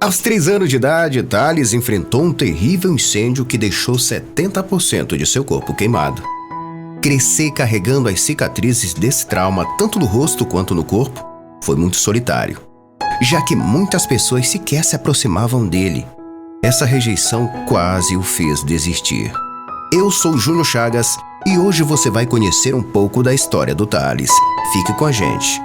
Aos 3 anos de idade, Thales enfrentou um terrível incêndio que deixou 70% de seu corpo queimado. Crescer carregando as cicatrizes desse trauma, tanto no rosto quanto no corpo, foi muito solitário, já que muitas pessoas sequer se aproximavam dele. Essa rejeição quase o fez desistir. Eu sou Júnior Chagas e hoje você vai conhecer um pouco da história do Thales. Fique com a gente.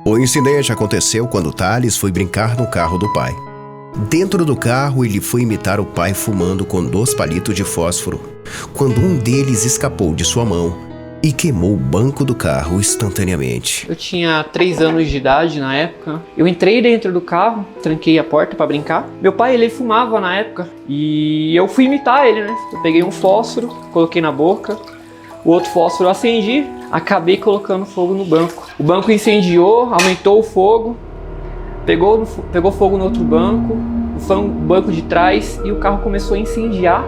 O incidente aconteceu quando Thales foi brincar no carro do pai. Dentro do carro, ele foi imitar o pai fumando com 2 palitos de fósforo, quando um deles escapou de sua mão e queimou o banco do carro instantaneamente. Eu tinha 3 anos de idade na época. Eu entrei dentro do carro, tranquei a porta pra brincar. Meu pai, ele fumava na época e eu fui imitar ele, né? Eu peguei um fósforo, coloquei na boca, o outro fósforo eu acendi, acabei colocando fogo no banco. O banco incendiou, aumentou o fogo, pegou fogo no outro banco, o banco de trás, e o carro começou a incendiar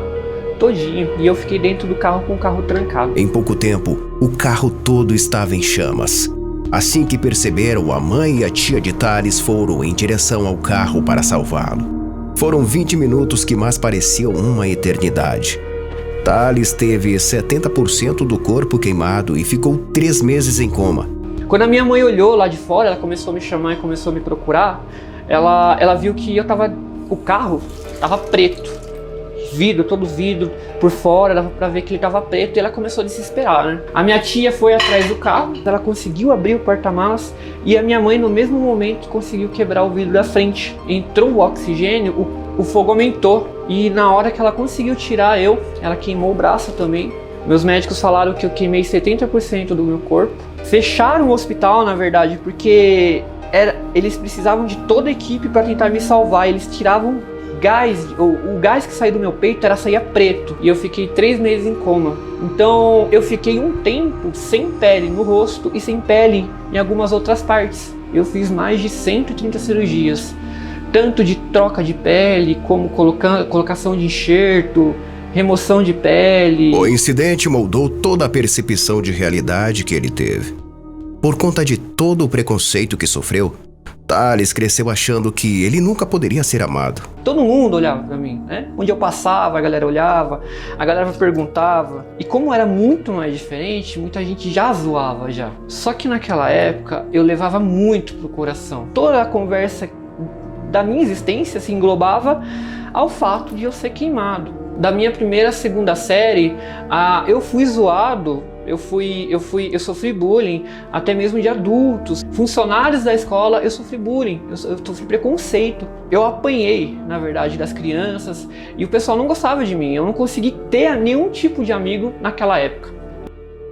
todinho, e eu fiquei dentro do carro com o carro trancado. Em pouco tempo, o carro todo estava em chamas. Assim que perceberam, a mãe e a tia de Thales foram em direção ao carro para salvá-lo. Foram 20 minutos que mais pareciam uma eternidade. Thales teve 70% do corpo queimado e ficou 3 meses em coma. Quando a minha mãe olhou lá de fora, ela começou a me chamar e começou a me procurar, ela viu que o carro estava preto. Todo vidro por fora, dava pra ver que ele tava preto, e ela começou a desesperar, né? A minha tia foi atrás do carro, ela conseguiu abrir o porta-malas, e a minha mãe no mesmo momento conseguiu quebrar o vidro da frente. Entrou o oxigênio, o fogo aumentou, e na hora que ela conseguiu tirar ela queimou o braço também. Meus médicos falaram que eu queimei 70% do meu corpo. Fecharam o hospital, na verdade, porque eles precisavam de toda a equipe para tentar me salvar. Eles tiravam gás, o gás que saía do meu peito saía preto, e eu fiquei 3 meses em coma. Então eu fiquei um tempo sem pele no rosto e sem pele em algumas outras partes. Eu fiz mais de 130 cirurgias, tanto de troca de pele, como colocação de enxerto, remoção de pele. O incidente moldou toda a percepção de realidade que ele teve. Por conta de todo o preconceito que sofreu, Thales cresceu achando que ele nunca poderia ser amado. Todo mundo olhava pra mim, né? Onde eu passava, a galera olhava, a galera perguntava. E como era muito mais diferente, muita gente já zoava já. Só que naquela época, eu levava muito pro coração. Toda a conversa da minha existência se englobava ao fato de eu ser queimado. Da minha primeira, segunda série, eu fui zoado. Eu sofri bullying, até mesmo de adultos. Funcionários da escola, eu sofri bullying, eu sofri preconceito. Eu apanhei, na verdade, das crianças, e o pessoal não gostava de mim. Eu não consegui ter nenhum tipo de amigo naquela época.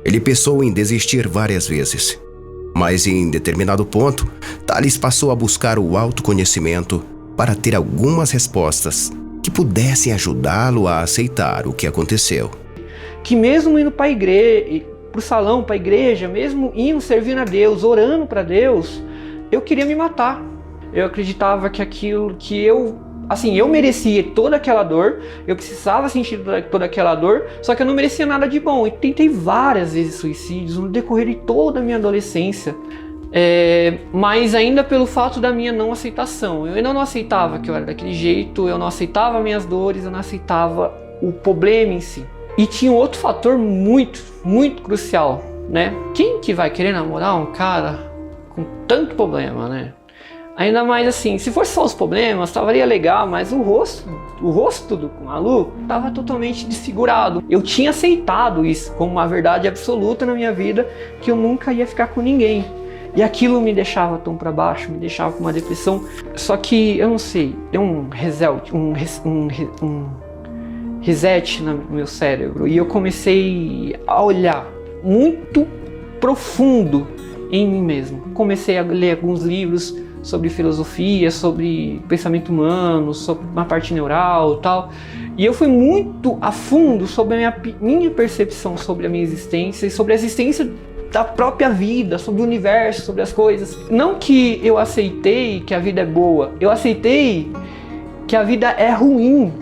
Ele pensou em desistir várias vezes, mas em determinado ponto, Thales passou a buscar o autoconhecimento para ter algumas respostas que pudessem ajudá-lo a aceitar o que aconteceu. Que mesmo indo para a igreja, para o salão, para a igreja, mesmo indo servindo a Deus, orando para Deus, eu queria me matar. Eu acreditava que aquilo que eu merecia toda aquela dor, eu precisava sentir toda aquela dor, só que eu não merecia nada de bom. E tentei várias vezes suicídios no decorrer de toda a minha adolescência. Mas ainda pelo fato da minha não aceitação. Eu ainda não aceitava que eu era daquele jeito, eu não aceitava minhas dores, eu não aceitava o problema em si. E tinha um outro fator muito, muito crucial, né? Quem que vai querer namorar um cara com tanto problema, né? Ainda mais assim, se fosse só os problemas, estaria legal, mas o rosto do maluco estava totalmente desfigurado. Eu tinha aceitado isso como uma verdade absoluta na minha vida, que eu nunca ia ficar com ninguém. E aquilo me deixava tão para baixo, me deixava com uma depressão. Só que, eu não sei, deu um reset no meu cérebro, e eu comecei a olhar muito profundo em mim mesmo. Comecei a ler alguns livros sobre filosofia, sobre pensamento humano, sobre uma parte neural e tal, e eu fui muito a fundo sobre a minha percepção sobre a minha existência e sobre a existência da própria vida, sobre o universo, sobre as coisas. Não que eu aceitei que a vida é boa, eu aceitei que a vida é ruim.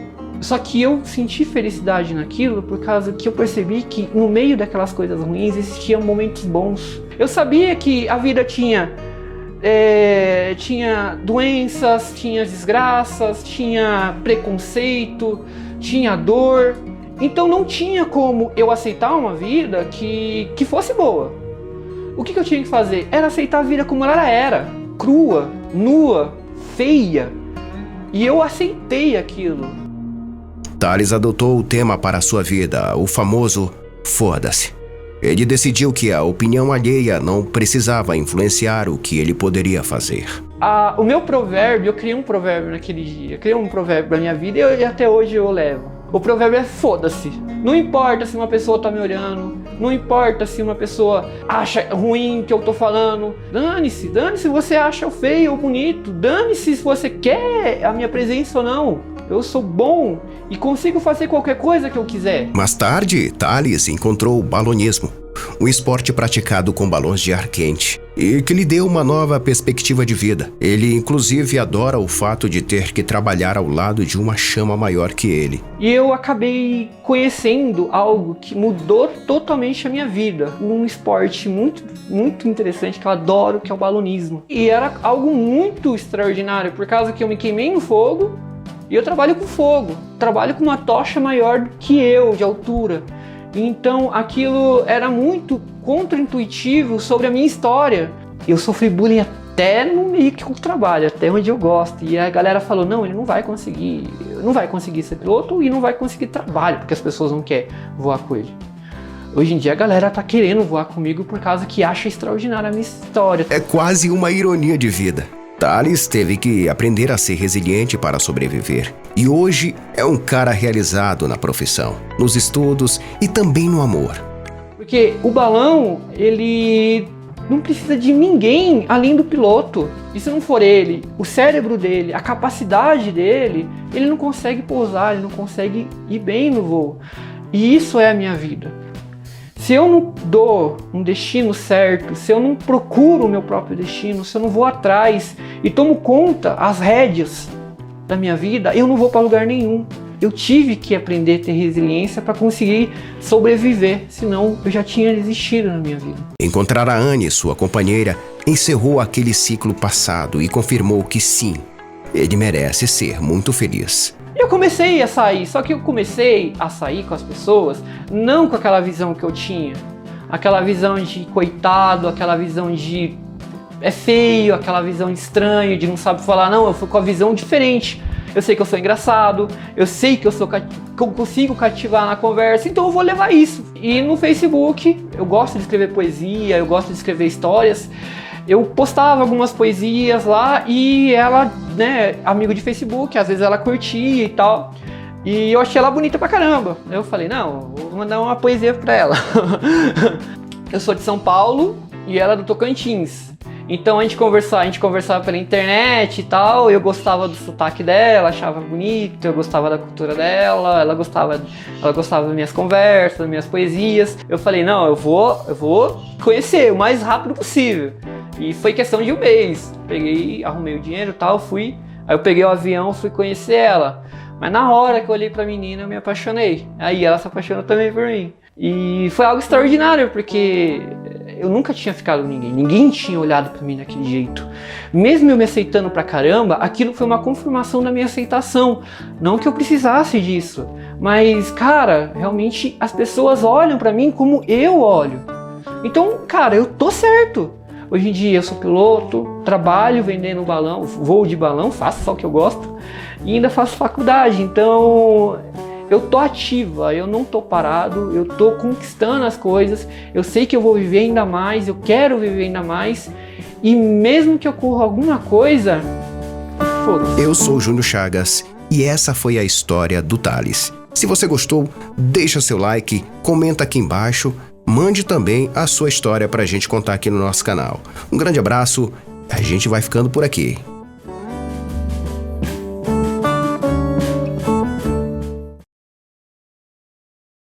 Só que eu senti felicidade naquilo por causa que eu percebi que no meio daquelas coisas ruins existiam momentos bons. Eu sabia que a vida tinha doenças, tinha desgraças, tinha preconceito, tinha dor. Então não tinha como eu aceitar uma vida que fosse boa. O que eu tinha que fazer? Era aceitar a vida como ela era, crua, nua, feia. E eu aceitei aquilo. Thales adotou o tema para a sua vida, o famoso foda-se. Ele decidiu que a opinião alheia não precisava influenciar o que ele poderia fazer. O meu provérbio, eu criei um provérbio naquele dia, criei um provérbio na minha vida e até hoje eu levo. O provérbio é foda-se. Não importa se uma pessoa tá me olhando, não importa se uma pessoa acha ruim o que eu tô falando. Dane-se se você acha feio ou bonito, dane-se se você quer a minha presença ou não. Eu sou bom e consigo fazer qualquer coisa que eu quiser. Mais tarde, Thales encontrou o balonismo, um esporte praticado com balões de ar quente, e que lhe deu uma nova perspectiva de vida. Ele, inclusive, adora o fato de ter que trabalhar ao lado de uma chama maior que ele. E eu acabei conhecendo algo que mudou totalmente a minha vida. Um esporte muito, muito interessante que eu adoro, que é o balonismo. E era algo muito extraordinário, por causa que eu me queimei no fogo, e eu trabalho com fogo, trabalho com uma tocha maior que eu, de altura. Então aquilo era muito contraintuitivo sobre a minha história. Eu sofri bullying até no meio que eu trabalho, até onde eu gosto. E a galera falou, não, ele não vai conseguir ser piloto e não vai conseguir trabalho, porque as pessoas não querem voar com ele. Hoje em dia a galera tá querendo voar comigo por causa que acha extraordinária a minha história. É quase uma ironia de vida. Thales teve que aprender a ser resiliente para sobreviver. E hoje é um cara realizado na profissão, nos estudos e também no amor. Porque o balão, ele não precisa de ninguém além do piloto. E se não for ele, o cérebro dele, a capacidade dele, ele não consegue pousar, ele não consegue ir bem no voo. E isso é a minha vida. Se eu não dou um destino certo, se eu não procuro o meu próprio destino, se eu não vou atrás e tomo conta, as rédeas da minha vida, eu não vou para lugar nenhum. Eu tive que aprender a ter resiliência para conseguir sobreviver, senão eu já tinha desistido na minha vida. Encontrar a Anne, sua companheira, encerrou aquele ciclo passado e confirmou que sim, ele merece ser muito feliz. Eu comecei a sair, só que eu comecei a sair com as pessoas não com aquela visão que eu tinha. Aquela visão de coitado, aquela visão de é feio, aquela visão de estranho, de não sabe falar. Não, eu fui com a visão diferente. Eu sei que eu sou engraçado, eu sei que eu consigo cativar na conversa, então eu vou levar isso. E no Facebook, eu gosto de escrever poesia, eu gosto de escrever histórias. Eu postava algumas poesias lá e ela, né, amigo de Facebook, às vezes ela curtia e tal. E eu achei ela bonita pra caramba. Eu falei, não, vou mandar uma poesia pra ela. Eu sou de São Paulo e ela é do Tocantins. Então a gente conversava pela internet e tal, eu gostava do sotaque dela, achava bonito, eu gostava da cultura dela, ela gostava das minhas conversas, das minhas poesias. Eu falei, não, eu vou conhecer o mais rápido possível. E foi questão de um mês. Arrumei o dinheiro e tal, fui. Aí eu peguei o avião, fui conhecer ela. Mas na hora que eu olhei pra menina, eu me apaixonei. Aí ela se apaixonou também por mim. E foi algo extraordinário, porque eu nunca tinha ficado com ninguém. Ninguém tinha olhado pra mim daquele jeito. Mesmo eu me aceitando pra caramba, aquilo foi uma confirmação da minha aceitação. Não que eu precisasse disso. Mas, cara, realmente as pessoas olham pra mim como eu olho. Então, cara, eu tô certo. Hoje em dia eu sou piloto, trabalho vendendo balão, voo de balão, faço só o que eu gosto e ainda faço faculdade. Então eu tô ativa, eu não tô parado, eu tô conquistando as coisas, eu sei que eu vou viver ainda mais, eu quero viver ainda mais e mesmo que ocorra alguma coisa, foda-se. Eu sou o Júnior Chagas e essa foi a história do Thales. Se você gostou, deixa seu like, comenta aqui embaixo. Mande também a sua história pra gente contar aqui no nosso canal. Um grande abraço, a gente vai ficando por aqui.